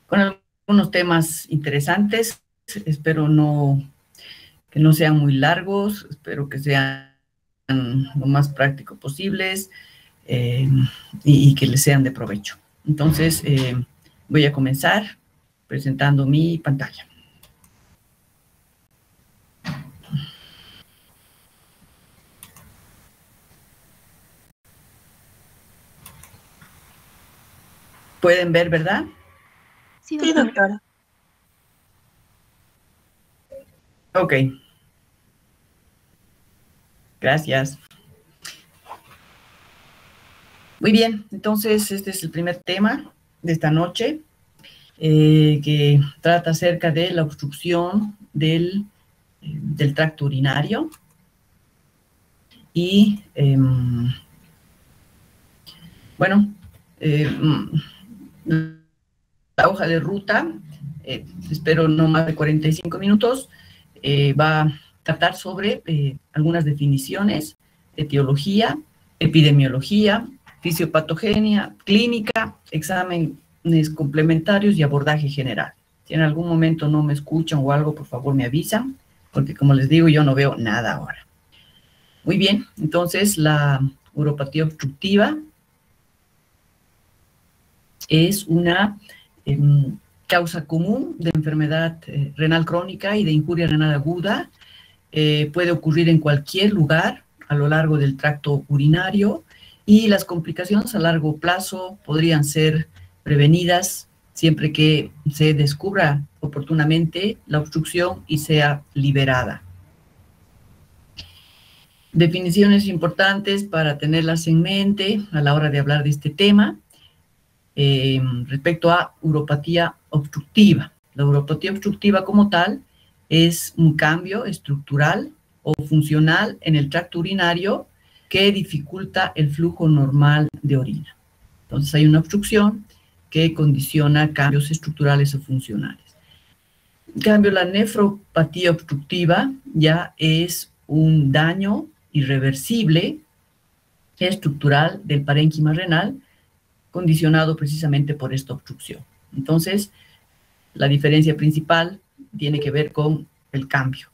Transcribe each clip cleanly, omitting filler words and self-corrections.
con algunos temas interesantes. Espero que no sean muy largos, espero que sean lo más práctico posibles y que les sean de provecho. Entonces, voy a comenzar presentando mi pantalla. ¿Pueden ver, verdad? Sí, doctora. Ok. Gracias. Muy bien, entonces este es el primer tema de esta noche, que trata acerca de la obstrucción del tracto urinario. Y, bueno, la hoja de ruta, espero no más de 45 minutos, va a tratar sobre algunas definiciones, etiología, epidemiología, fisiopatogenia, clínica, exámenes complementarios y abordaje general. Si en algún momento no me escuchan o algo, por favor me avisan, porque como les digo, yo no veo nada ahora. Muy bien, entonces la uropatía obstructiva es una causa común de enfermedad renal crónica y de injuria renal aguda. Puede ocurrir en cualquier lugar a lo largo del tracto urinario y las complicaciones a largo plazo podrían ser prevenidas siempre que se descubra oportunamente la obstrucción y sea liberada. Definiciones importantes para tenerlas en mente a la hora de hablar de este tema. Respecto a uropatía obstructiva. La uropatía obstructiva como tal es un cambio estructural o funcional en el tracto urinario que dificulta el flujo normal de orina. Entonces hay una obstrucción que condiciona cambios estructurales o funcionales. En cambio, la nefropatía obstructiva ya es un daño irreversible estructural del parénquima renal condicionado precisamente por esta obstrucción. Entonces, la diferencia principal tiene que ver con el cambio,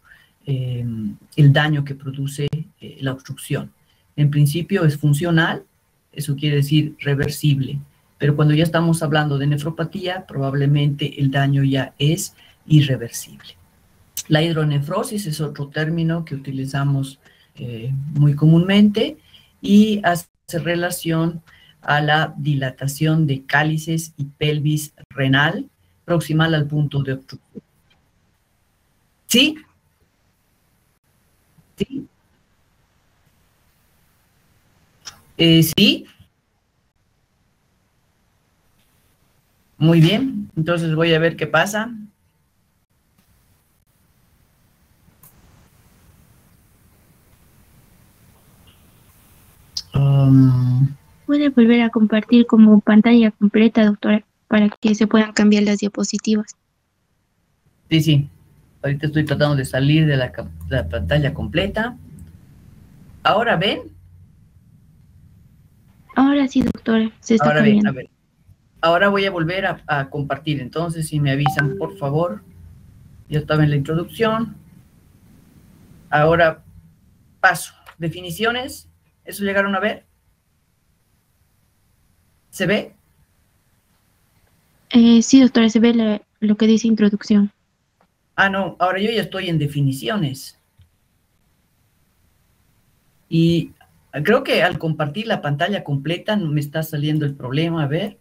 el daño que produce la obstrucción. En principio es funcional, eso quiere decir reversible, pero cuando ya estamos hablando de nefropatía, probablemente el daño ya es irreversible. La hidronefrosis es otro término que utilizamos muy comúnmente y hace relación a la dilatación de cálices y pelvis renal proximal al punto de obstrucción. ¿Sí? ¿Sí? ¿Sí? Muy bien, entonces voy a ver qué pasa. Puede volver a compartir como pantalla completa, doctora, para que se puedan cambiar las diapositivas. Sí, sí. Ahorita estoy tratando de salir de la pantalla completa. ¿Ahora ven? Ahora sí, doctora, se está Ahora ven, cambiando. a ver. Ahora voy a volver a compartir. Entonces, si me avisan, por favor. Yo estaba en la introducción. Ahora paso. Definiciones. ¿Eso llegaron a ver? ¿Se ve? Sí, doctora, se ve lo que dice introducción. Ah, no. Ahora yo ya estoy en definiciones. Y creo que al compartir la pantalla completa me está saliendo el problema. A ver.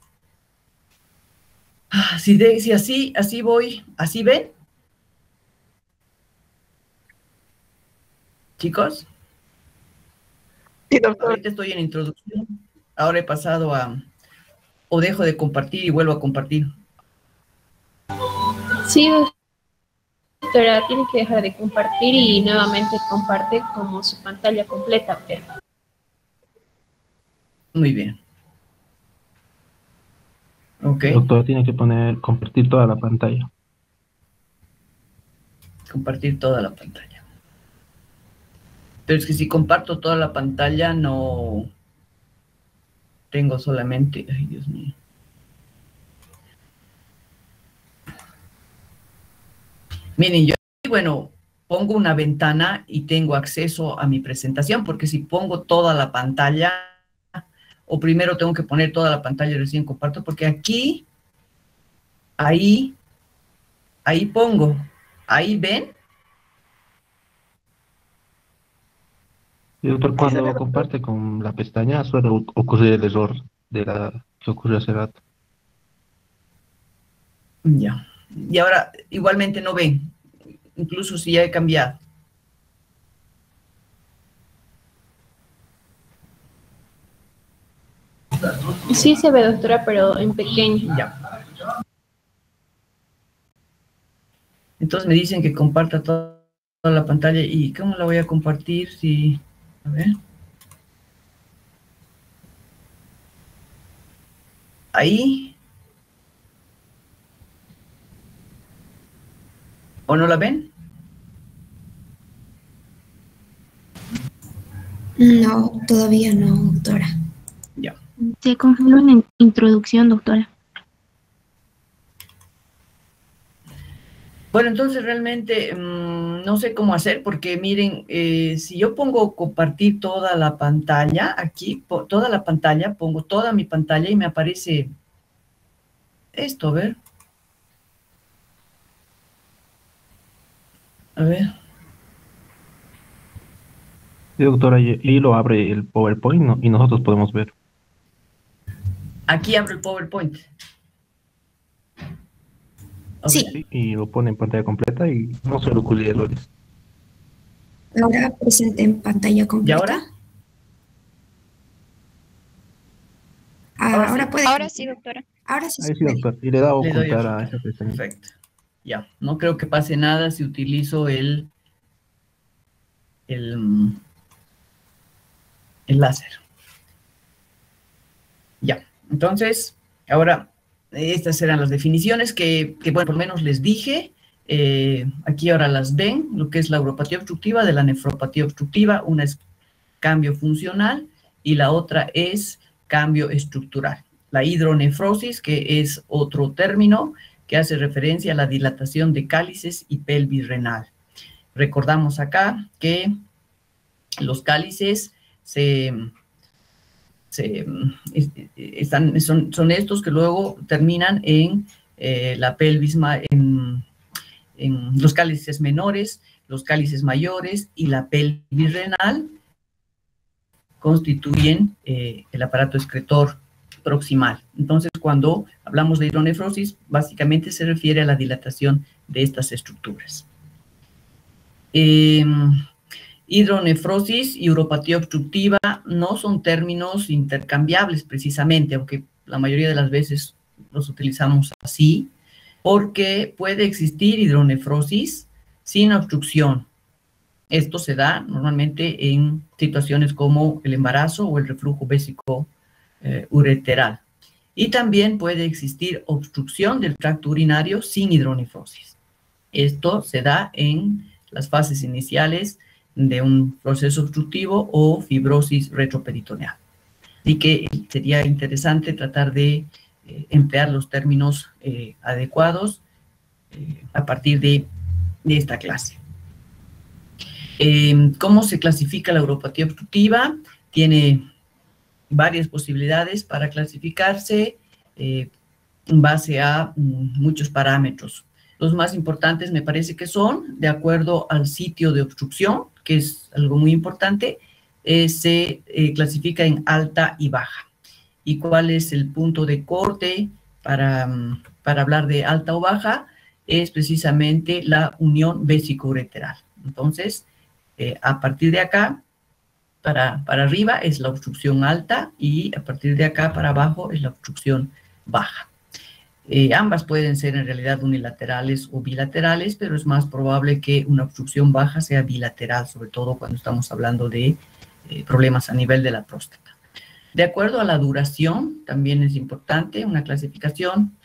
Si así voy. ¿Así ven? Chicos. Sí, doctor. Ahorita estoy en introducción. Ahora he pasado a... O dejo de compartir y vuelvo a compartir. Sí, doctora, tiene que dejar de compartir y nuevamente comparte como su pantalla completa. Pero... Muy bien. Ok. Doctor, tiene que compartir toda la pantalla. Compartir toda la pantalla. Pero es que si comparto toda la pantalla no tengo solamente... Ay, Dios mío. Miren, yo, bueno, pongo una ventana y tengo acceso a mi presentación, porque si pongo toda la pantalla, o primero tengo que poner toda la pantalla y recién comparto, porque aquí, ahí pongo, ahí ven. Y doctor, cuando comparte con la pestaña suele ocurrir el error de la que ocurrió hace rato. Ya. Y ahora igualmente no ven, incluso si ya he cambiado. Sí se ve, doctora, pero en pequeño. Ya. Entonces me dicen que comparta toda la pantalla. ¿Y cómo la voy a compartir? Si, a ver. Ahí. ¿O no la ven? No, todavía no, doctora. Ya. Se congeló en la introducción, doctora. Bueno, entonces realmente no sé cómo hacer porque miren, si yo pongo compartir toda la pantalla, aquí toda la pantalla, pongo toda mi pantalla y me aparece esto, a ver. A ver. Sí, doctora, y lo abre el PowerPoint, ¿no? Y nosotros podemos ver. Aquí abro el PowerPoint. A Sí. ver. Y lo pone en pantalla completa y no suele ocurrir errores. Ahora presente en pantalla ¿Y completa. ahora? Ahora puede. Ahora sí, doctora. Ahora sí Ahí se sí, puede. doctor. Y le da a Le doy ocultar a ocultar. esa pestaña. Perfecto. Ya. No creo que pase nada si utilizo el láser. Ya. Entonces, ahora, estas eran las definiciones que bueno, por lo menos les dije. Aquí ahora las ven, lo que es la uropatía obstructiva de la nefropatía obstructiva. Una es cambio funcional y la otra es cambio estructural. La hidronefrosis, que es otro término que hace referencia a la dilatación de cálices y pelvis renal. Recordamos acá que los cálices son estos que luego terminan en la pelvis, en los cálices menores, los cálices mayores y la pelvis renal constituyen el aparato excretor proximal. Entonces, cuando hablamos de hidronefrosis, básicamente se refiere a la dilatación de estas estructuras. Hidronefrosis y uropatía obstructiva no son términos intercambiables precisamente, aunque la mayoría de las veces los utilizamos así, porque puede existir hidronefrosis sin obstrucción. Esto se da normalmente en situaciones como el embarazo o el reflujo vésico ureteral. Y también puede existir obstrucción del tracto urinario sin hidronefrosis. Esto se da en las fases iniciales de un proceso obstructivo o fibrosis retroperitoneal. Así que sería interesante tratar de emplear los términos adecuados a partir de esta clase. ¿Cómo se clasifica la uropatía obstructiva? Tiene varias posibilidades para clasificarse en base a muchos parámetros. Los más importantes me parece que son, de acuerdo al sitio de obstrucción, que es algo muy importante, se clasifica en alta y baja. ¿Y cuál es el punto de corte para hablar de alta o baja? Es precisamente la unión vésico-ureteral. Entonces, a partir de acá, para arriba es la obstrucción alta y a partir de acá para abajo es la obstrucción baja. Ambas pueden ser en realidad unilaterales o bilaterales, pero es más probable que una obstrucción baja sea bilateral, sobre todo cuando estamos hablando de problemas a nivel de la próstata. De acuerdo a la duración, también es importante una clasificación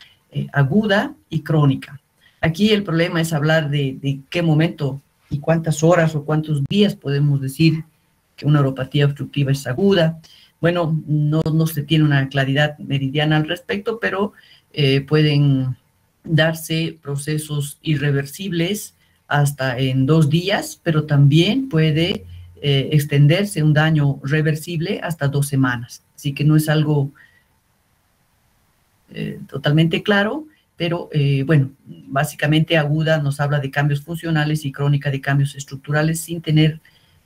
aguda y crónica. Aquí el problema es hablar de qué momento y cuántas horas o cuántos días podemos decir que una uropatía obstructiva es aguda. Bueno, no se tiene una claridad meridiana al respecto, pero pueden darse procesos irreversibles hasta en 2 días, pero también puede extenderse un daño reversible hasta 2 semanas. Así que no es algo totalmente claro, pero bueno, básicamente aguda nos habla de cambios funcionales y crónica de cambios estructurales sin tener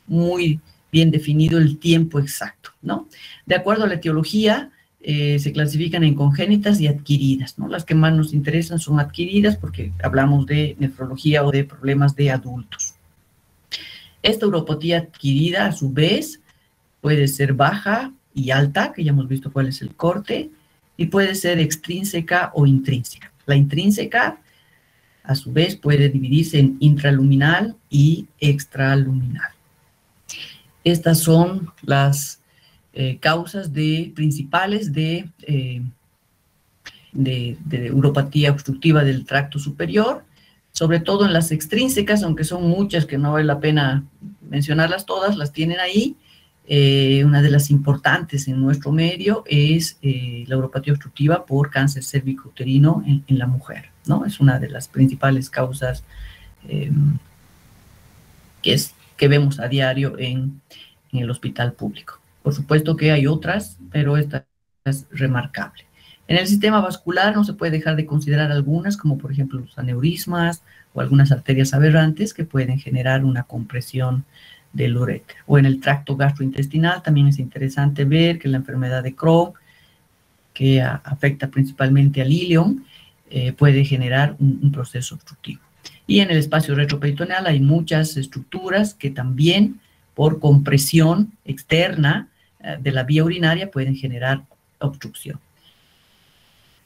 muy bien definido el tiempo exacto, ¿no? De acuerdo a la etiología, se clasifican en congénitas y adquiridas, ¿no? Las que más nos interesan son adquiridas porque hablamos de nefrología o de problemas de adultos. Esta uropatía adquirida, a su vez, puede ser baja y alta, que ya hemos visto cuál es el corte, y puede ser extrínseca o intrínseca. La intrínseca, a su vez, puede dividirse en intraluminal y extraluminal. Estas son las causas principales de uropatía obstructiva del tracto superior, sobre todo en las extrínsecas, aunque son muchas que no vale la pena mencionarlas todas, las tienen ahí. Una de las importantes en nuestro medio es la uropatía obstructiva por cáncer cérvico-uterino en la mujer, ¿no? Es una de las principales causas que vemos a diario en el hospital público. Por supuesto que hay otras, pero esta es remarcable. En el sistema vascular no se puede dejar de considerar algunas, como por ejemplo los aneurismas o algunas arterias aberrantes que pueden generar una compresión del uréter. O en el tracto gastrointestinal también es interesante ver que la enfermedad de Crohn, que afecta principalmente al ilion, puede generar un proceso obstructivo. Y en el espacio retroperitoneal hay muchas estructuras que también por compresión externa de la vía urinaria pueden generar obstrucción.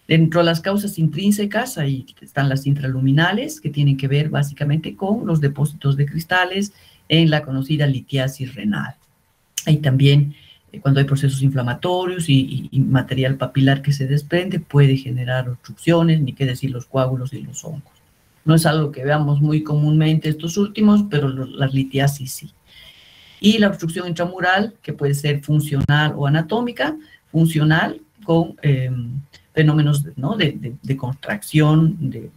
Dentro de las causas intrínsecas, ahí están las intraluminales, que tienen que ver básicamente con los depósitos de cristales en la conocida litiasis renal. Ahí también, cuando hay procesos inflamatorios y material papilar que se desprende, puede generar obstrucciones, ni qué decir los coágulos y los hongos. No es algo que veamos muy comúnmente estos últimos, pero las litiasis sí. Y la obstrucción intramural, que puede ser funcional o anatómica, funcional con fenómenos, ¿no?, de contracción, de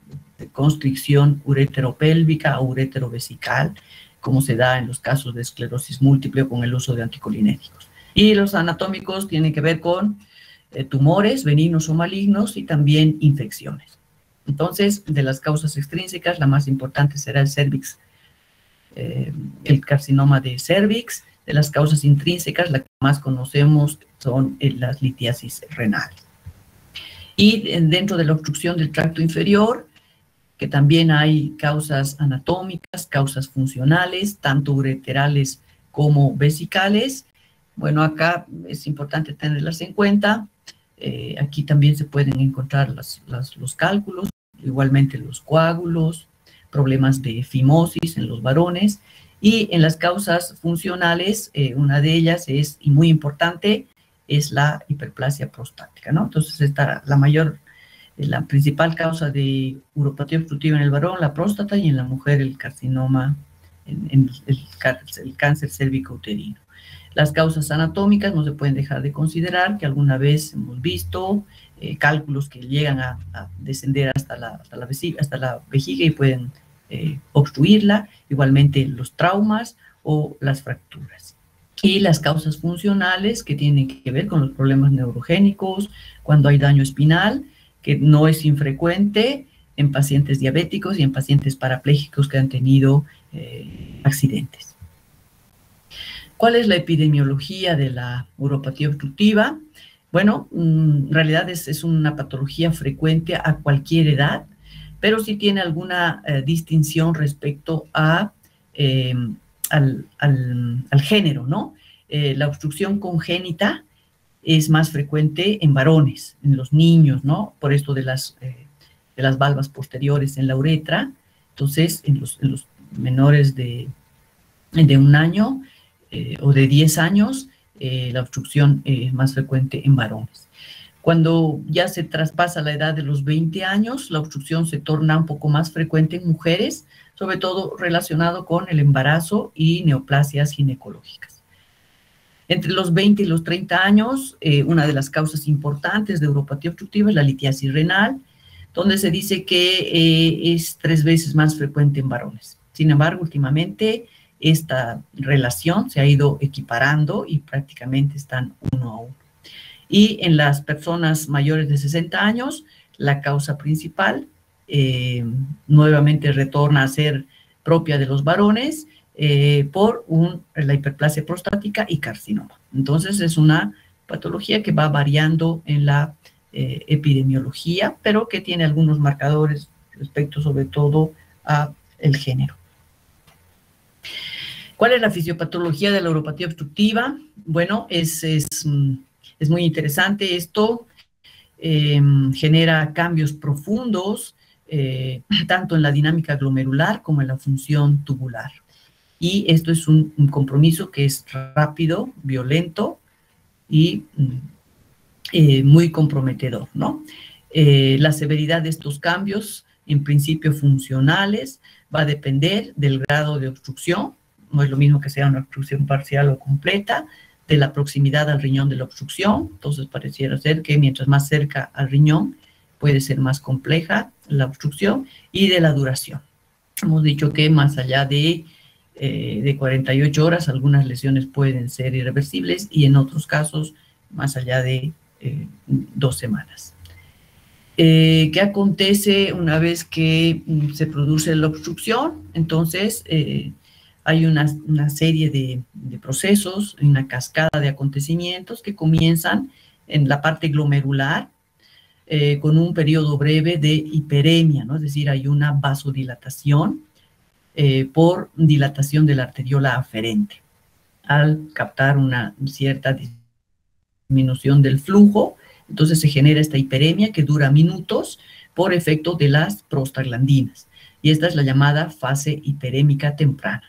constricción ureteropélvica o ureterovesical, como se da en los casos de esclerosis múltiple o con el uso de anticolinéticos. Y los anatómicos tienen que ver con tumores benignos o malignos y también infecciones. Entonces, de las causas extrínsecas, la más importante será el cervix, el carcinoma de cervix. De las causas intrínsecas, la que más conocemos son las litiasis renales. Y dentro de la obstrucción del tracto inferior, que también hay causas anatómicas, causas funcionales, tanto ureterales como vesicales. Bueno, acá es importante tenerlas en cuenta. Aquí también se pueden encontrar los cálculos, igualmente los coágulos, problemas de fimosis en los varones. Y en las causas funcionales, una de ellas es, y muy importante, es la hiperplasia prostática, ¿no? Entonces, la principal causa de uropatía obstructiva en el varón, la próstata, y en la mujer el carcinoma, el cáncer cérvico-uterino. Las causas anatómicas no se pueden dejar de considerar, que alguna vez hemos visto cálculos que llegan a descender hasta la vejiga y pueden obstruirla, igualmente los traumas o las fracturas. Y las causas funcionales que tienen que ver con los problemas neurogénicos, cuando hay daño espinal, que no es infrecuente en pacientes diabéticos y en pacientes parapléjicos que han tenido accidentes. ¿Cuál es la epidemiología de la uropatía obstructiva? Bueno, en realidad es una patología frecuente a cualquier edad, pero sí tiene alguna distinción respecto al género, ¿no? La obstrucción congénita es más frecuente en varones, en los niños, ¿no? Por esto de las valvas posteriores en la uretra. Entonces, en los menores de 1 año o de 10 años, la obstrucción es más frecuente en varones. Cuando ya se traspasa la edad de los 20 años, la obstrucción se torna un poco más frecuente en mujeres, sobre todo relacionado con el embarazo y neoplasias ginecológicas. Entre los 20 y los 30 años, una de las causas importantes de uropatía obstructiva es la litiasis renal, donde se dice que es 3 veces más frecuente en varones. Sin embargo, últimamente esta relación se ha ido equiparando y prácticamente están 1:1. Y en las personas mayores de 60 años, la causa principal nuevamente retorna a ser propia de los varones por la hiperplasia prostática y carcinoma. Entonces es una patología que va variando en la epidemiología, pero que tiene algunos marcadores respecto sobre todo a el género. ¿Cuál es la fisiopatología de la uropatía obstructiva? Bueno, es muy interesante esto. Genera cambios profundos, tanto en la dinámica glomerular como en la función tubular. Y esto es un compromiso que es rápido, violento y muy comprometedor, ¿no? La severidad de estos cambios, en principio funcionales, va a depender del grado de obstrucción. No es lo mismo que sea una obstrucción parcial o completa, de la proximidad al riñón de la obstrucción. Entonces pareciera ser que mientras más cerca al riñón puede ser más compleja la obstrucción, y de la duración. Hemos dicho que más allá de 48 horas algunas lesiones pueden ser irreversibles y en otros casos más allá de 2 semanas. ¿Qué acontece una vez que se produce la obstrucción? Entonces hay una serie de procesos, una cascada de acontecimientos que comienzan en la parte glomerular con un periodo breve de hiperemia, ¿no? Es decir, hay una vasodilatación por dilatación de la arteriola aferente. Al captar una cierta disminución del flujo, entonces se genera esta hiperemia que dura minutos por efecto de las prostaglandinas. Y esta es la llamada fase hiperémica temprana.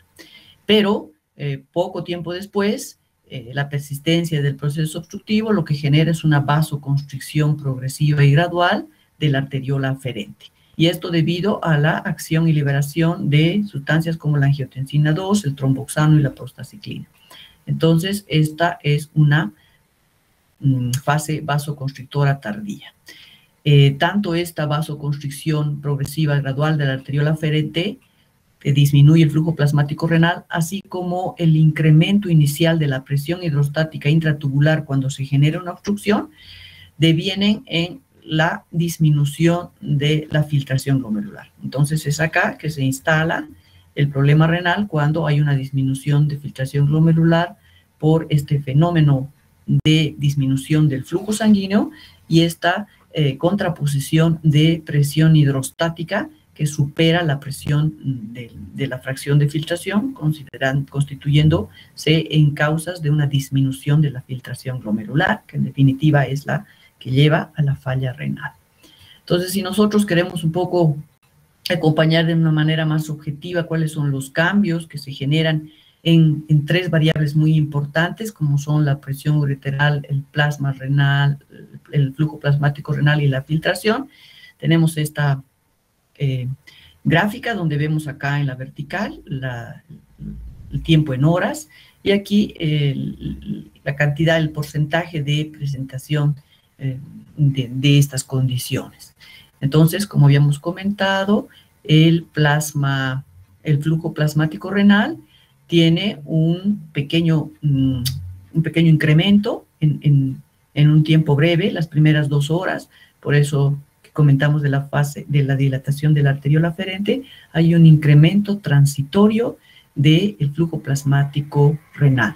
Pero poco tiempo después, la persistencia del proceso obstructivo lo que genera es una vasoconstricción progresiva y gradual de la arteriola aferente. Y esto debido a la acción y liberación de sustancias como la angiotensina 2, el tromboxano y la prostaciclina. Entonces, esta es una fase vasoconstrictora tardía. Tanto esta vasoconstricción progresiva gradual de la arteriola aferente disminuye el flujo plasmático renal, así como el incremento inicial de la presión hidrostática intratubular cuando se genera una obstrucción, devienen en la disminución de la filtración glomerular. Entonces es acá que se instala el problema renal cuando hay una disminución de filtración glomerular por este fenómeno de disminución del flujo sanguíneo y esta contraposición de presión hidrostática que supera la presión de la fracción de filtración, constituyéndose en causas de una disminución de la filtración glomerular, que en definitiva es la que lleva a la falla renal. Entonces, si nosotros queremos un poco acompañar de una manera más objetiva cuáles son los cambios que se generan en 3 variables muy importantes, como son la presión ureteral, el plasma renal, el flujo plasmático renal y la filtración, tenemos esta gráfica donde vemos acá en la vertical el tiempo en horas y aquí la cantidad, el porcentaje de presentación de estas condiciones. Entonces, como habíamos comentado, el flujo plasmático renal tiene un pequeño incremento en un tiempo breve, las primeras 2 horas, por eso comentamos de la fase de la dilatación de la arteriola aferente, hay un incremento transitorio del flujo plasmático renal,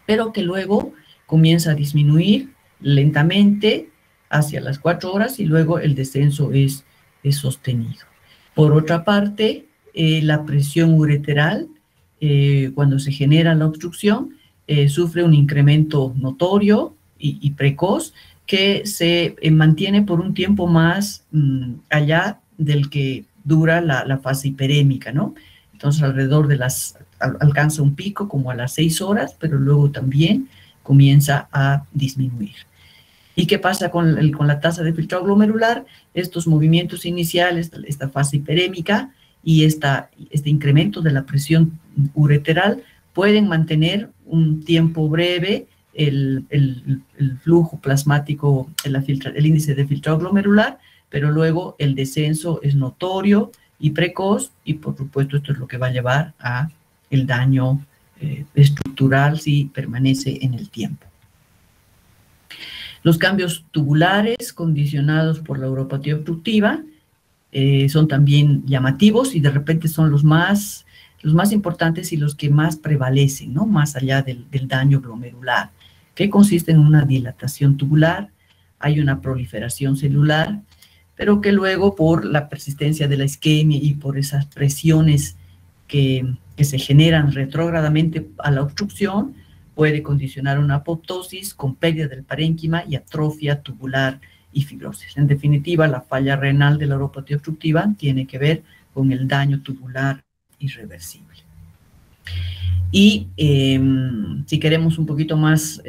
pero que luego comienza a disminuir lentamente hacia las 4 horas y luego el descenso es sostenido. Por otra parte, la presión ureteral, cuando se genera la obstrucción, sufre un incremento notorio y precoz que se mantiene por un tiempo más allá del que dura la fase hiperémica, ¿no? Entonces, alrededor de alcanza un pico como a las 6 horas, pero luego también comienza a disminuir. ¿Y qué pasa con la tasa de filtrado glomerular? Estos movimientos iniciales, esta fase hiperémica y este incremento de la presión ureteral pueden mantener un tiempo breve el flujo plasmático, el índice de filtrado glomerular, pero luego el descenso es notorio y precoz, y por supuesto esto es lo que va a llevar a el daño estructural si permanece en el tiempo. Los cambios tubulares condicionados por la uropatía obstructiva son también llamativos y de repente son los más importantes y los que más prevalecen, ¿no? Más allá del daño glomerular, que consiste en una dilatación tubular, hay una proliferación celular, pero que luego por la persistencia de la isquemia y por esas presiones que se generan retrógradamente a la obstrucción, puede condicionar una apoptosis con pérdida del parénquima y atrofia tubular y fibrosis. En definitiva, la falla renal de la uropatía obstructiva tiene que ver con el daño tubular irreversible. Y si queremos un poquito más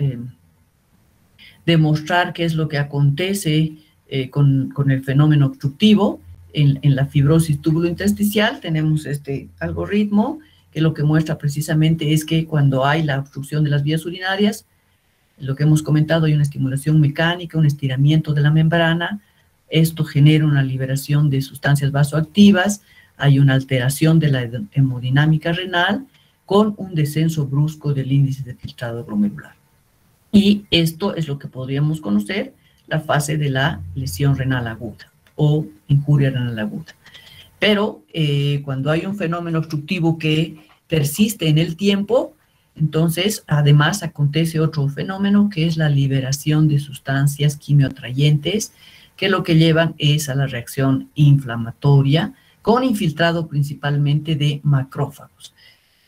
demostrar qué es lo que acontece con el fenómeno obstructivo en la fibrosis túbulo-intersticial, tenemos este algoritmo que lo que muestra precisamente es que cuando hay la obstrucción de las vías urinarias, lo que hemos comentado, hay una estimulación mecánica, un estiramiento de la membrana, esto genera una liberación de sustancias vasoactivas, hay una alteración de la hemodinámica renal con un descenso brusco del índice de filtrado glomerular. Y esto es lo que podríamos conocer la fase de la lesión renal aguda o injuria renal aguda. Pero cuando hay un fenómeno obstructivo que persiste en el tiempo, entonces además acontece otro fenómeno que es la liberación de sustancias quimioatrayentes que lo que llevan es a la reacción inflamatoria con infiltrado principalmente de macrófagos.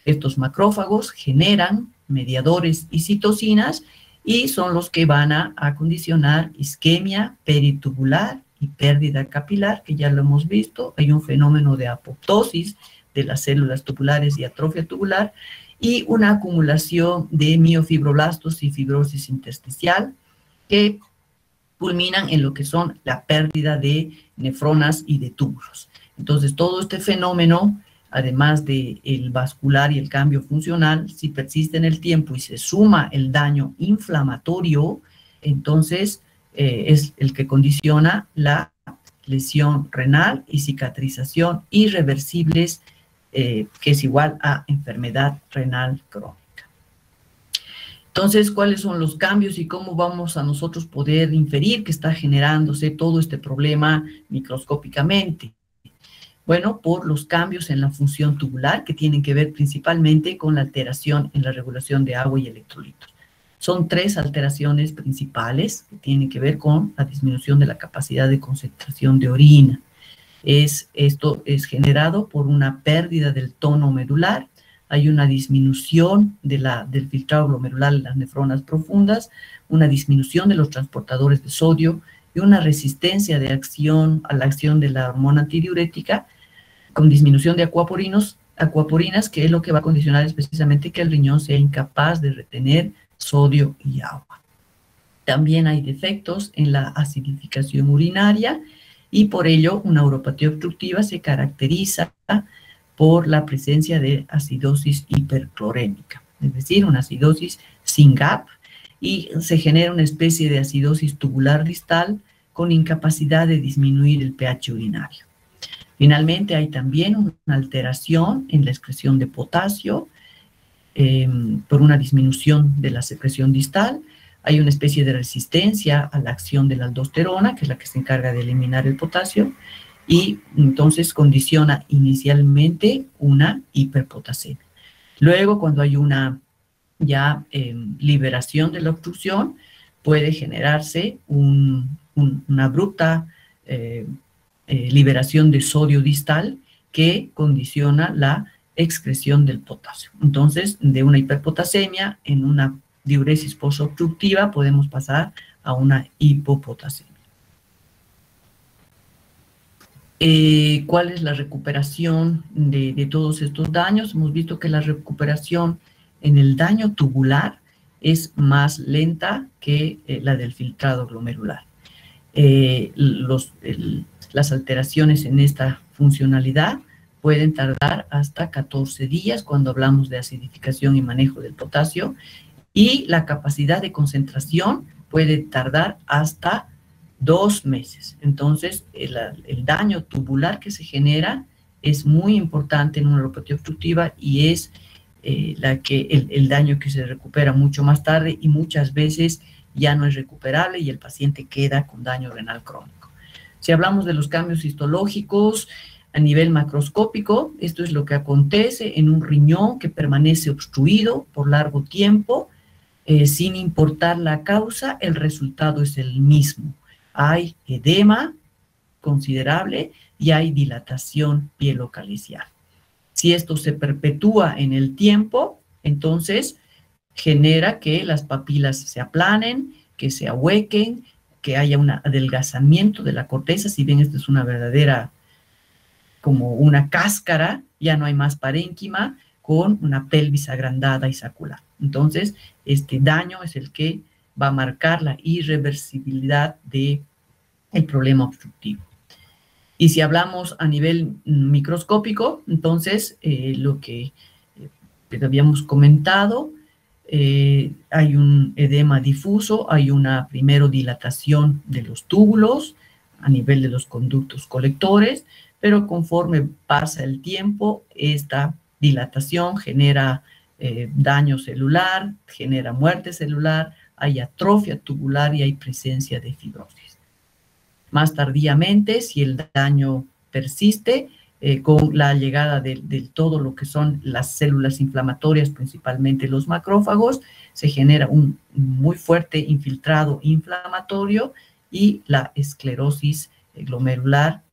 Estos macrófagos generan mediadores y citocinas y son los que van a condicionar isquemia peritubular y pérdida capilar, que ya lo hemos visto. Hay un fenómeno de apoptosis de las células tubulares y atrofia tubular y una acumulación de miofibroblastos y fibrosis intersticial que culminan en lo que son la pérdida de nefronas y de túbulos. Entonces, todo este fenómeno, además del vascular y el cambio funcional, si persiste en el tiempo y se suma el daño inflamatorio, entonces es el que condiciona la lesión renal y cicatrización irreversibles, que es igual a enfermedad renal crónica. Entonces, ¿cuáles son los cambios y cómo vamos a nosotros poder inferir que está generándose todo este problema microscópicamente? Bueno, por los cambios en la función tubular que tienen que ver principalmente con la alteración en la regulación de agua y electrolitos. Son 3 alteraciones principales que tienen que ver con la disminución de la capacidad de concentración de orina. Esto es generado por una pérdida del tono medular, hay una disminución del filtrado glomerular en las nefronas profundas, una disminución de los transportadores de sodio y una resistencia a la acción de la hormona antidiurética con disminución de acuaporinas, que es lo que va a condicionar precisamente que el riñón sea incapaz de retener sodio y agua. También hay defectos en la acidificación urinaria y por ello una uropatía obstructiva se caracteriza por la presencia de acidosis hiperclorémica, es decir, una acidosis sin GAP, y se genera una especie de acidosis tubular distal con incapacidad de disminuir el pH urinario. Finalmente, hay también una alteración en la excreción de potasio por una disminución de la secreción distal. Hay una especie de resistencia a la acción de la aldosterona, que es la que se encarga de eliminar el potasio, y entonces condiciona inicialmente una hiperpotasemia. Luego, cuando hay una liberación de la obstrucción, puede generarse una abrupta liberación de sodio distal que condiciona la excreción del potasio. Entonces, de una hiperpotasemia en una diuresis posobstructiva podemos pasar a una hipopotasemia. ¿Cuál es la recuperación de todos estos daños? Hemos visto que la recuperación en el daño tubular es más lenta que la del filtrado glomerular. Las alteraciones en esta funcionalidad pueden tardar hasta 14 días cuando hablamos de acidificación y manejo del potasio, y la capacidad de concentración puede tardar hasta 2 meses. Entonces, el daño tubular que se genera es muy importante en una neuropatía obstructiva y es el daño que se recupera mucho más tarde y muchas veces ya no es recuperable y el paciente queda con daño renal crónico. Si hablamos de los cambios histológicos a nivel macroscópico, esto es lo que acontece en un riñón que permanece obstruido por largo tiempo, sin importar la causa, el resultado es el mismo. Hay edema considerable y hay dilatación pielocalicial. Si esto se perpetúa en el tiempo, entonces genera que las papilas se aplanen, que se ahuequen, que haya un adelgazamiento de la corteza. Si bien esto es una verdadera, como una cáscara, ya no hay más parénquima, con una pelvis agrandada y sacular. Entonces, este daño es el que va a marcar la irreversibilidad del problema obstructivo. Y si hablamos a nivel microscópico, entonces lo que habíamos comentado, hay un edema difuso, hay una primero dilatación de los túbulos a nivel de los conductos colectores, pero conforme pasa el tiempo, esta dilatación genera daño celular, genera muerte celular, hay atrofia tubular y hay presencia de fibrosis. Más tardíamente, si el daño persiste, con la llegada de todo lo que son las células inflamatorias, principalmente los macrófagos, se genera un muy fuerte infiltrado inflamatorio y la esclerosis glomerular,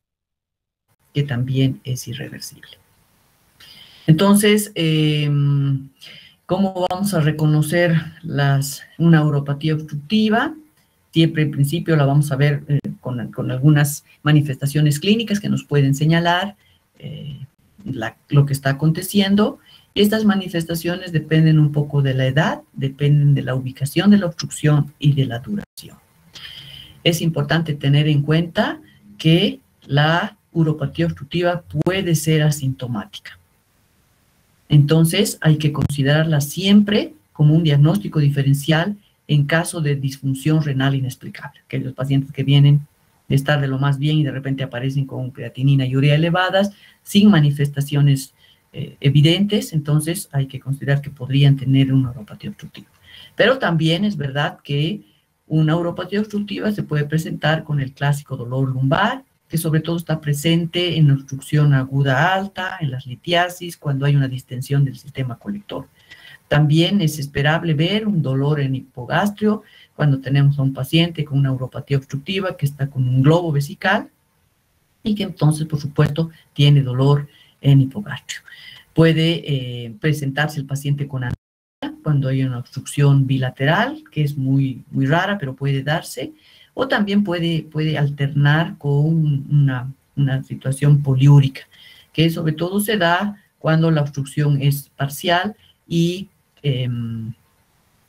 que también es irreversible. Entonces, ¿cómo vamos a reconocer una neuropatía obstructiva? Siempre en principio la vamos a ver con algunas manifestaciones clínicas que nos pueden señalar lo que está aconteciendo. Estas manifestaciones dependen un poco de la edad, dependen de la ubicación de la obstrucción y de la duración. Es importante tener en cuenta que la uropatía obstructiva puede ser asintomática. Entonces hay que considerarla siempre como un diagnóstico diferencial en caso de disfunción renal inexplicable. Aquellos pacientes que vienen de estar de lo más bien y de repente aparecen con creatinina y urea elevadas, sin manifestaciones evidentes, entonces hay que considerar que podrían tener una neuropatía obstructiva. Pero también es verdad que una neuropatía obstructiva se puede presentar con el clásico dolor lumbar, que sobre todo está presente en obstrucción aguda alta, en las litiasis, cuando hay una distensión del sistema colector. También es esperable ver un dolor en hipogastrio cuando tenemos a un paciente con una neuropatía obstructiva que está con un globo vesical y que entonces, por supuesto, tiene dolor en hipogastrio. Puede presentarse el paciente con anorexia cuando hay una obstrucción bilateral, que es muy, muy rara, pero puede darse, o también puede alternar con una situación poliúrica, que sobre todo se da cuando la obstrucción es parcial y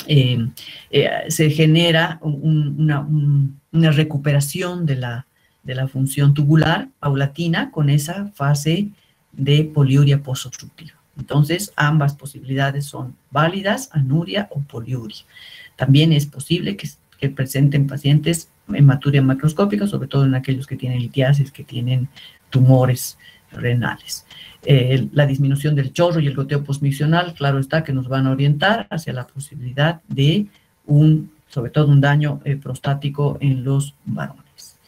se genera una recuperación de la función tubular paulatina con esa fase de poliuria posobstructiva. Entonces, ambas posibilidades son válidas, anuria o poliuria. También es posible que presenten pacientes hematuria macroscópica, sobre todo en aquellos que tienen litiasis, que tienen tumores renales. La disminución del chorro y el goteo postmiccional, claro está que nos van a orientar hacia la posibilidad de sobre todo un daño prostático en los varones.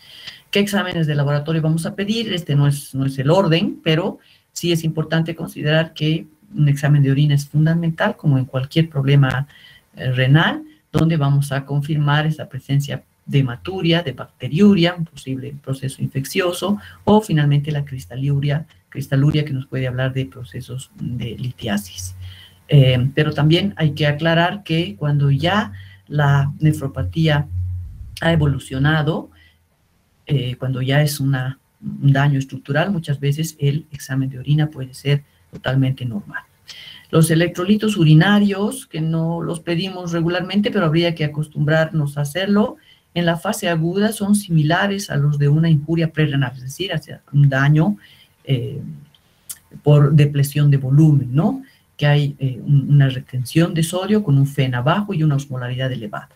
¿Qué exámenes de laboratorio vamos a pedir? Este no es el orden, pero sí es importante considerar que un examen de orina es fundamental, como en cualquier problema renal, donde vamos a confirmar esa presencia de hematuria, de bacteriuria, un posible proceso infeccioso, o finalmente la cristaluria que nos puede hablar de procesos de litiasis. Pero también hay que aclarar que cuando ya la nefropatía ha evolucionado, cuando ya es un daño estructural, muchas veces el examen de orina puede ser totalmente normal. Los electrolitos urinarios, que no los pedimos regularmente, pero habría que acostumbrarnos a hacerlo, en la fase aguda son similares a los de una injuria prerrenal, es decir, hacia un daño por depresión de volumen, ¿no? Que hay una retención de sodio con un FeNA bajo y una osmolaridad elevada.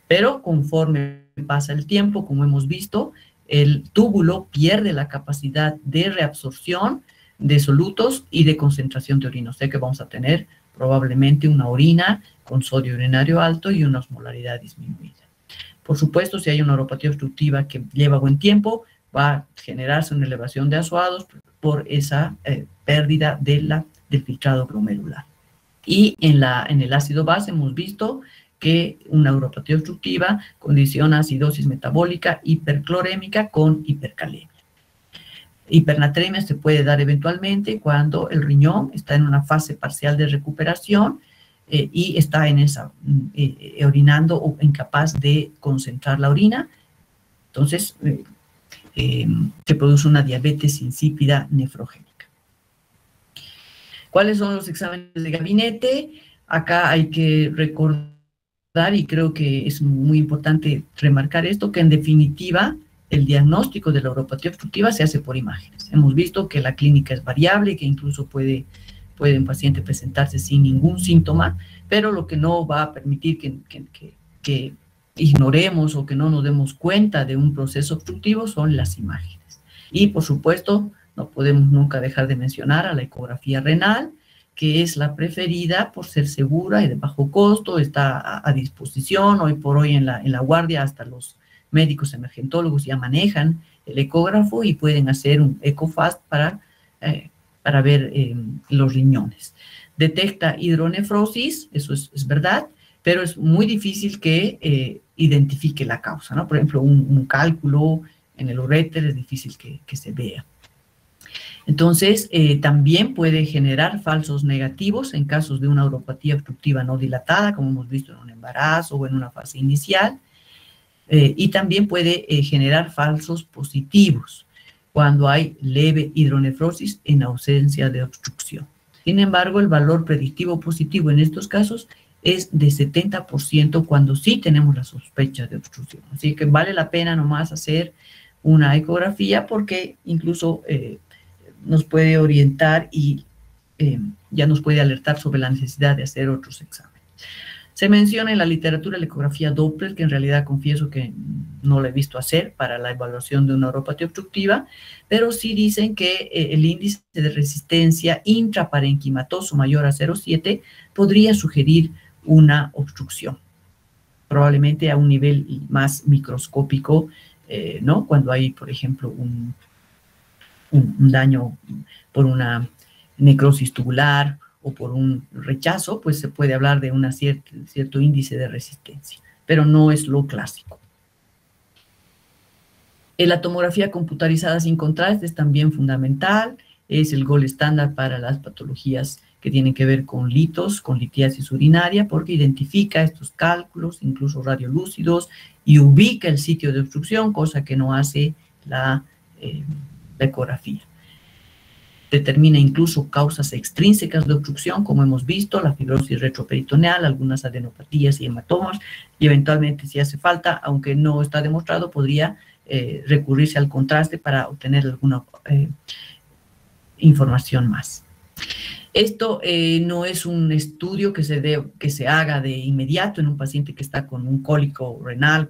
Pero conforme pasa el tiempo, como hemos visto, el túbulo pierde la capacidad de reabsorción de solutos y de concentración de orina. O sea que vamos a tener probablemente una orina con sodio urinario alto y una osmolaridad disminuida. Por supuesto, si hay una uropatía obstructiva que lleva buen tiempo, va a generarse una elevación de azoados por esa pérdida del filtrado glomerular. Y en el ácido base hemos visto que una uropatía obstructiva condiciona acidosis metabólica hiperclorémica con hipercalemia. Hipernatremia se puede dar eventualmente cuando el riñón está en una fase parcial de recuperación y está en esa, orinando o incapaz de concentrar la orina. Entonces, se produce una diabetes insípida nefrogénica. ¿Cuáles son los exámenes de gabinete? Acá hay que recordar, y creo que es muy importante remarcar esto, que en definitiva el diagnóstico de la uropatía obstructiva se hace por imágenes. Hemos visto que la clínica es variable, que incluso puede un paciente presentarse sin ningún síntoma, pero lo que no va a permitir que ignoremos o que no nos demos cuenta de un proceso obstructivo son las imágenes. Y por supuesto, no podemos nunca dejar de mencionar a la ecografía renal, que es la preferida por ser segura y de bajo costo, está a disposición. Hoy por hoy en la guardia hasta los médicos emergentólogos ya manejan el ecógrafo y pueden hacer un EcoFast para ver los riñones. Detecta hidronefrosis, eso es verdad, pero es muy difícil que identifique la causa, ¿no? Por ejemplo, un cálculo en el uréter es difícil que se vea. Entonces, también puede generar falsos negativos en casos de una uropatía obstructiva no dilatada, como hemos visto en un embarazo o en una fase inicial, y también puede generar falsos positivos cuando hay leve hidronefrosis en ausencia de obstrucción. Sin embargo, el valor predictivo positivo en estos casos es de 70% cuando sí tenemos la sospecha de obstrucción. Así que vale la pena nomás hacer una ecografía porque incluso nos puede orientar y ya nos puede alertar sobre la necesidad de hacer otros exámenes. Se menciona en la literatura la ecografía Doppler, que en realidad confieso que no la he visto hacer para la evaluación de una uropatía obstructiva, pero sí dicen que el índice de resistencia intraparenquimatoso mayor a 0,7 podría sugerir una obstrucción, probablemente a un nivel más microscópico, ¿no? Cuando hay, por ejemplo, un daño por una necrosis tubular o por un rechazo, pues se puede hablar de un cierto índice de resistencia, pero no es lo clásico. La tomografía computarizada sin contraste es también fundamental, es el gold estándar para las patologías que tienen que ver con litos, con litiasis urinaria, porque identifica estos cálculos, incluso radiolúcidos, y ubica el sitio de obstrucción, cosa que no hace la ecografía. Determina incluso causas extrínsecas de obstrucción, como hemos visto, la fibrosis retroperitoneal, algunas adenopatías y hematomas, y eventualmente, si hace falta, aunque no está demostrado, podría recurrirse al contraste para obtener alguna información más. Esto no es un estudio que se haga de inmediato en un paciente que está con un cólico renal,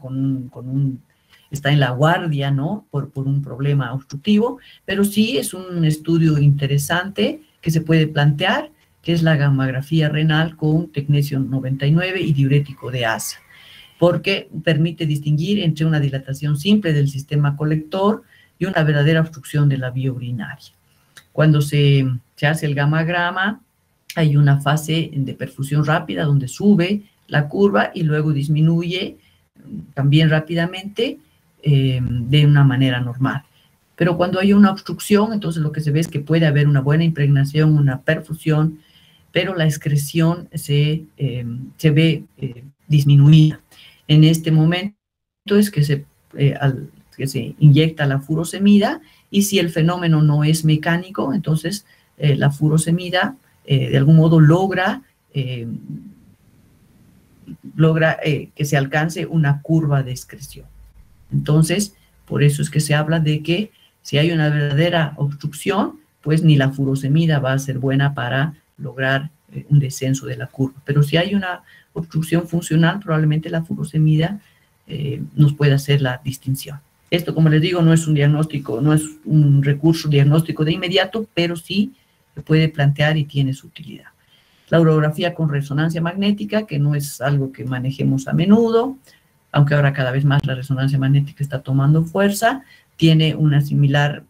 está en la guardia, ¿no? Por un problema obstructivo, pero sí es un estudio interesante que se puede plantear, que es la gammagrafía renal con tecnesio 99 y diurético de asa, porque permite distinguir entre una dilatación simple del sistema colector y una verdadera obstrucción de la vía urinaria. Cuando se hace el gammagrama, hay una fase de perfusión rápida donde sube la curva y luego disminuye también rápidamente, de una manera normal. Pero cuando hay una obstrucción, entonces lo que se ve es que puede haber una buena impregnación, una perfusión, pero la excreción se ve disminuida. En este momento es que se inyecta la furosemida, y si el fenómeno no es mecánico, entonces la furosemida de algún modo logra que se alcance una curva de excreción. Entonces, por eso es que se habla de que si hay una verdadera obstrucción, pues ni la furosemida va a ser buena para lograr un descenso de la curva. Pero si hay una obstrucción funcional, probablemente la furosemida nos puede hacer la distinción. Esto, como les digo, no es un diagnóstico, no es un recurso diagnóstico de inmediato, pero sí se puede plantear y tiene su utilidad. La urografía con resonancia magnética, que no es algo que manejemos a menudo, aunque ahora cada vez más la resonancia magnética está tomando fuerza, tiene una similar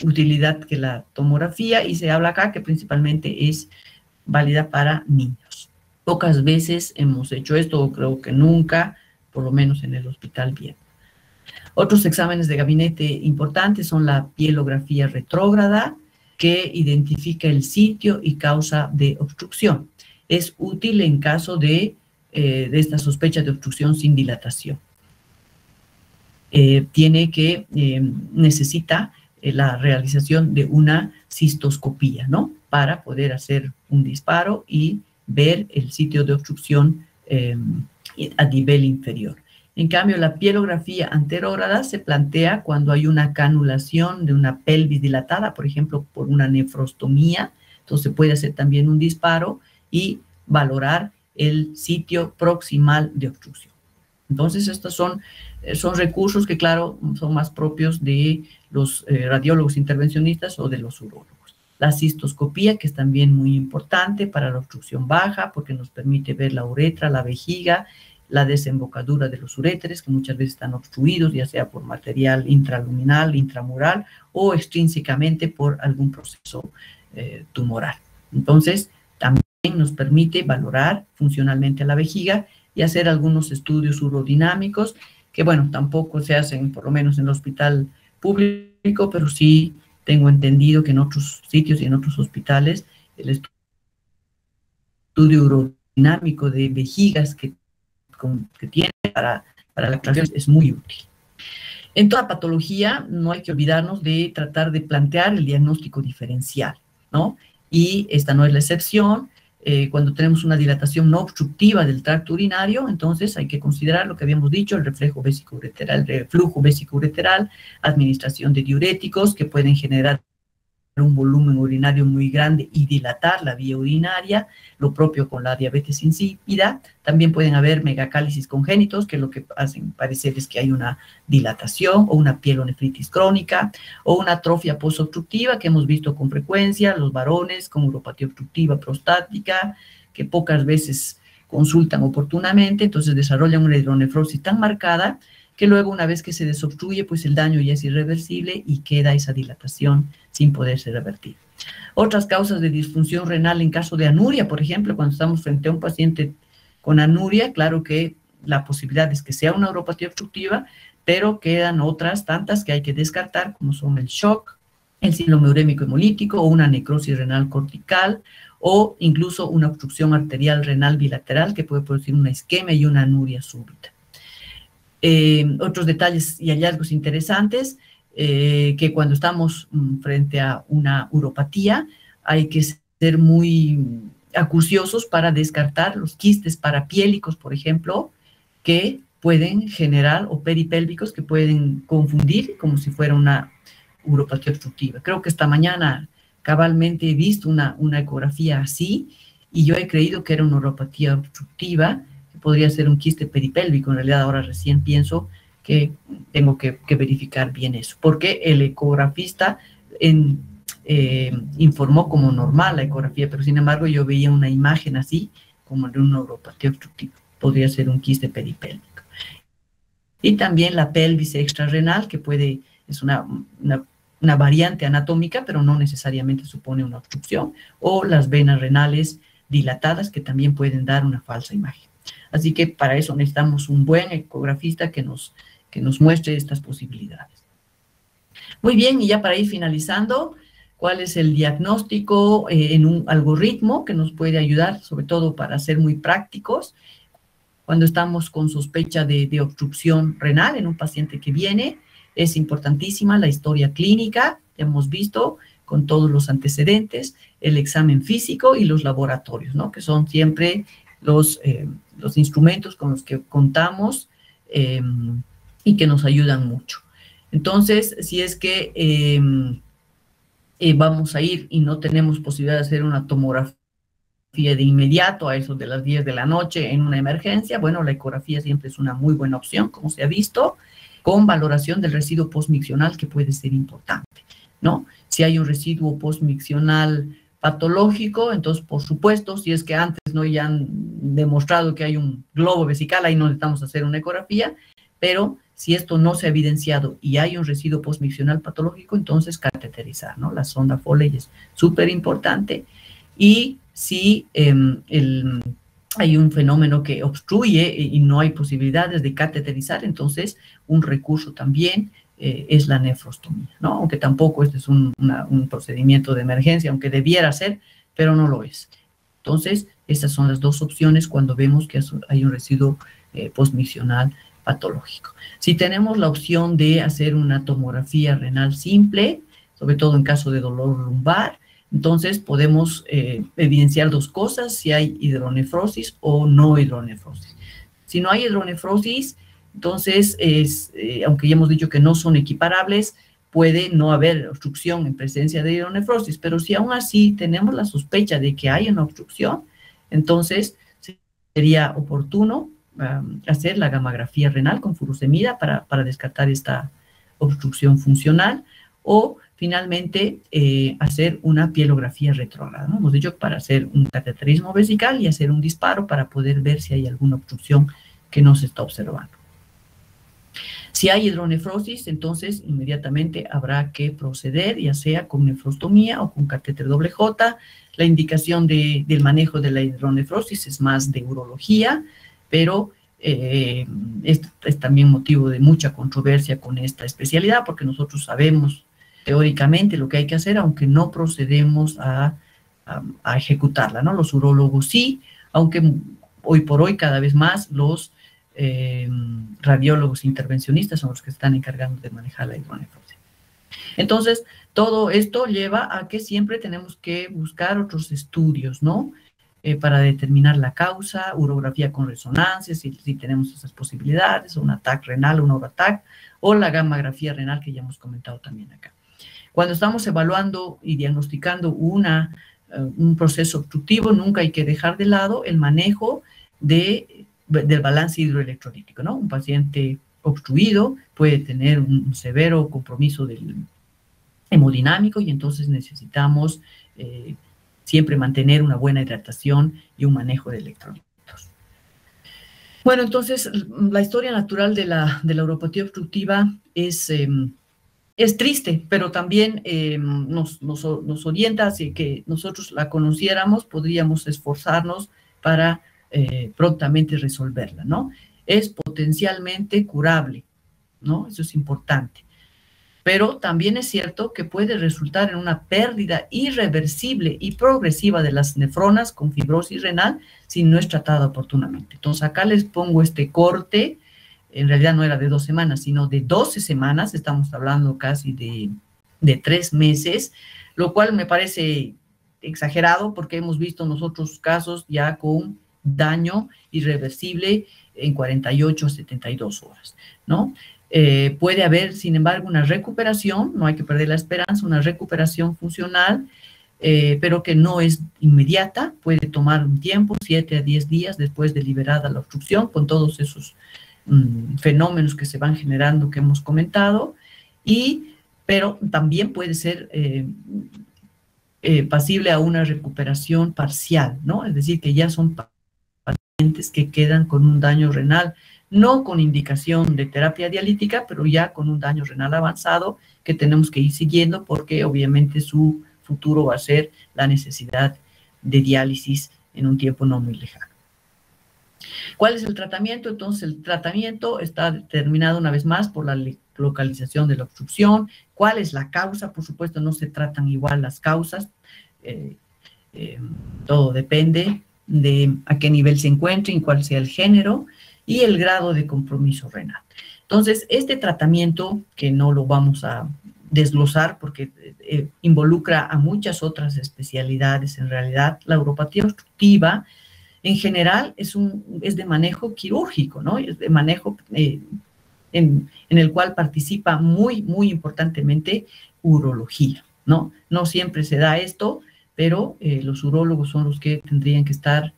utilidad que la tomografía, y se habla acá que principalmente es válida para niños. Pocas veces hemos hecho esto, o creo que nunca, por lo menos en el Hospital Viena. Otros exámenes de gabinete importantes son la pielografía retrógrada, que identifica el sitio y causa de obstrucción. Es útil en caso de esta sospecha de obstrucción sin dilatación. Necesita la realización de una cistoscopía, ¿no? Para poder hacer un disparo y ver el sitio de obstrucción a nivel inferior. En cambio, la pielografía anterógrada se plantea cuando hay una canulación de una pelvis dilatada, por ejemplo, por una nefrostomía. Entonces, se puede hacer también un disparo y valorar el sitio proximal de obstrucción. Entonces, estos son recursos que, claro, son más propios de los radiólogos intervencionistas o de los urólogos. La cistoscopía, que es también muy importante para la obstrucción baja, porque nos permite ver la uretra, la vejiga, la desembocadura de los uréteres, que muchas veces están obstruidos, ya sea por material intraluminal, intramural, o extrínsecamente por algún proceso tumoral. Entonces, también nos permite valorar funcionalmente la vejiga y hacer algunos estudios urodinámicos, que bueno, tampoco se hacen, por lo menos en el hospital público, pero sí tengo entendido que en otros sitios y en otros hospitales el estudio urodinámico de vejigas que tiene para la aclaración es muy útil. En toda patología no hay que olvidarnos de tratar de plantear el diagnóstico diferencial, ¿no? Y esta no es la excepción. Cuando tenemos una dilatación no obstructiva del tracto urinario, entonces hay que considerar lo que habíamos dicho, el reflujo vesicoureteral, administración de diuréticos que pueden generar un volumen urinario muy grande y dilatar la vía urinaria, lo propio con la diabetes insípida. También pueden haber megacálisis congénitos, que lo que hacen parecer es que hay una dilatación, o una pielonefritis crónica, o una atrofia posobstructiva, que hemos visto con frecuencia, los varones con uropatía obstructiva prostática, que pocas veces consultan oportunamente, entonces desarrollan una hidronefrosis tan marcada que luego, una vez que se desobstruye, pues el daño ya es irreversible y queda esa dilatación sin poderse revertir. Otras causas de disfunción renal en caso de anuria, por ejemplo, cuando estamos frente a un paciente con anuria, claro que la posibilidad es que sea una uropatía obstructiva, pero quedan otras tantas que hay que descartar, como son el shock, el síndrome urémico hemolítico, o una necrosis renal cortical, o incluso una obstrucción arterial renal bilateral que puede producir una isquemia y una anuria súbita. Otros detalles y hallazgos interesantes, que cuando estamos frente a una uropatía hay que ser muy acuciosos para descartar los quistes parapiélicos, por ejemplo, que pueden generar, o peripélvicos, que pueden confundir como si fuera una uropatía obstructiva. Creo que esta mañana cabalmente he visto una ecografía así, y yo he creído que era una uropatía obstructiva, podría ser un quiste peripélvico. En realidad ahora recién pienso que tengo que verificar bien eso, porque el ecografista informó como normal la ecografía, pero sin embargo yo veía una imagen así, como de una uropatía obstructiva. Podría ser un quiste peripélvico. Y también la pelvis extrarrenal, que es una variante anatómica, pero no necesariamente supone una obstrucción, o las venas renales dilatadas, que también pueden dar una falsa imagen. Así que para eso necesitamos un buen ecografista que nos muestre estas posibilidades. Muy bien, y ya para ir finalizando, ¿cuál es el diagnóstico en un algoritmo que nos puede ayudar, sobre todo para ser muy prácticos, cuando estamos con sospecha de obstrucción renal en un paciente que viene? Es importantísima la historia clínica, ya hemos visto, con todos los antecedentes, el examen físico y los laboratorios, ¿no? Que son siempre los instrumentos con los que contamos y que nos ayudan mucho. Entonces, si es que vamos a ir y no tenemos posibilidad de hacer una tomografía de inmediato a eso de las 10 de la noche en una emergencia, bueno, la ecografía siempre es una muy buena opción, como se ha visto. con valoración del residuo postmiccional, que puede ser importante, ¿no? Si hay un residuo postmiccional patológico, entonces, por supuesto, si es que antes no ya han demostrado que hay un globo vesical, ahí no necesitamos hacer una ecografía, pero si esto no se ha evidenciado y hay un residuo postmiccional patológico, entonces cateterizar, ¿no? La sonda Foley es súper importante. Y si hay un fenómeno que obstruye y no hay posibilidades de cateterizar, entonces un recurso también es la nefrostomía, ¿no? Aunque tampoco este es un procedimiento de emergencia, aunque debiera ser, pero no lo es. Entonces, esas son las dos opciones cuando vemos que hay un residuo postmiccional patológico. Si tenemos la opción de hacer una tomografía renal simple, sobre todo en caso de dolor lumbar, entonces podemos evidenciar dos cosas, si hay hidronefrosis o no hidronefrosis. Si no hay hidronefrosis, entonces, aunque ya hemos dicho que no son equiparables, puede no haber obstrucción en presencia de hidronefrosis, pero si aún así tenemos la sospecha de que hay una obstrucción, entonces sería oportuno hacer la gammagrafía renal con furosemida para descartar esta obstrucción funcional, o finalmente hacer una pielografía retrógrada, ¿no? Hemos dicho para hacer un cateterismo vesical y hacer un disparo para poder ver si hay alguna obstrucción que no se está observando. Si hay hidronefrosis, entonces inmediatamente habrá que proceder, ya sea con nefrostomía o con catéter doble J. La indicación del manejo de la hidronefrosis es más de urología, pero esto es también motivo de mucha controversia con esta especialidad, porque nosotros sabemos teóricamente lo que hay que hacer, aunque no procedemos a ejecutarla, ¿no? Los urólogos sí, aunque hoy por hoy cada vez más los radiólogos intervencionistas son los que están encargando de manejar la hidronefrosis. Entonces, todo esto lleva a que siempre tenemos que buscar otros estudios, ¿no? Para determinar la causa, urografía con resonancia, si tenemos esas posibilidades, un TAC renal, un ORATAC, o la gammagrafía renal que ya hemos comentado también acá. Cuando estamos evaluando y diagnosticando un proceso obstructivo, nunca hay que dejar de lado el manejo del balance hidroelectrolítico, ¿no? Un paciente obstruido puede tener un severo compromiso del hemodinámico y entonces necesitamos siempre mantener una buena hidratación y un manejo de electrolitos. Bueno, entonces la historia natural de la uropatía obstructiva es triste, pero también nos orienta hacia que nosotros la conociéramos, podríamos esforzarnos para prontamente resolverla, ¿no? Es potencialmente curable, ¿no? Eso es importante. Pero también es cierto que puede resultar en una pérdida irreversible y progresiva de las nefronas con fibrosis renal si no es tratada oportunamente. Entonces, acá les pongo este corte, en realidad no era de 2 semanas, sino de 12 semanas, estamos hablando casi de 3 meses, lo cual me parece exagerado porque hemos visto nosotros casos ya con daño irreversible en 48 a 72 horas, ¿no? Puede haber, sin embargo, una recuperación, no hay que perder la esperanza, una recuperación funcional, pero que no es inmediata, puede tomar un tiempo, 7 a 10 días después de liberada la obstrucción, con todos esos fenómenos que se van generando que hemos comentado, pero también puede ser pasible a una recuperación parcial, ¿no? Es decir, que ya son pacientes que quedan con un daño renal, no con indicación de terapia dialítica, pero ya con un daño renal avanzado que tenemos que ir siguiendo porque obviamente su futuro va a ser la necesidad de diálisis en un tiempo no muy lejano. ¿Cuál es el tratamiento? Entonces, el tratamiento está determinado una vez más por la localización de la obstrucción. ¿Cuál es la causa? Por supuesto, no se tratan igual las causas. Todo depende de a qué nivel se encuentre y cuál sea el género y el grado de compromiso renal. Entonces, este tratamiento, que no lo vamos a desglosar porque involucra a muchas otras especialidades en realidad, la uropatía obstructiva en general es de manejo quirúrgico, ¿no? Es de manejo en el cual participa muy, muy importantemente urología, ¿no? No siempre se da esto, pero los urólogos son los que tendrían que estar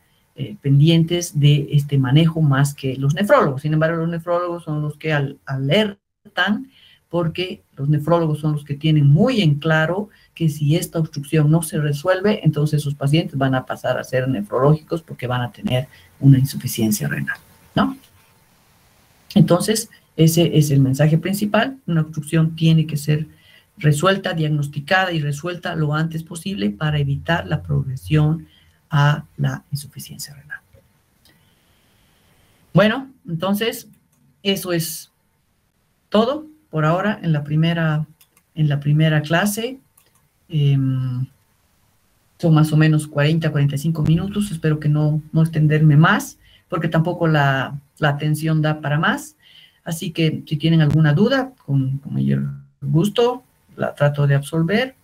pendientes de este manejo más que los nefrólogos. Sin embargo, los nefrólogos son los que al leer resaltan porque los nefrólogos son los que tienen muy en claro que si esta obstrucción no se resuelve, entonces sus pacientes van a pasar a ser nefrológicos porque van a tener una insuficiencia renal, ¿no? Entonces, ese es el mensaje principal. Una obstrucción tiene que ser resuelta, diagnosticada y resuelta lo antes posible para evitar la progresión a la insuficiencia renal. Bueno, entonces, eso es todo por ahora en la primera clase. Son más o menos 40, 45 minutos. Espero que no extenderme más, porque tampoco la atención da para más. Así que si tienen alguna duda, con mayor gusto la trato de absolver.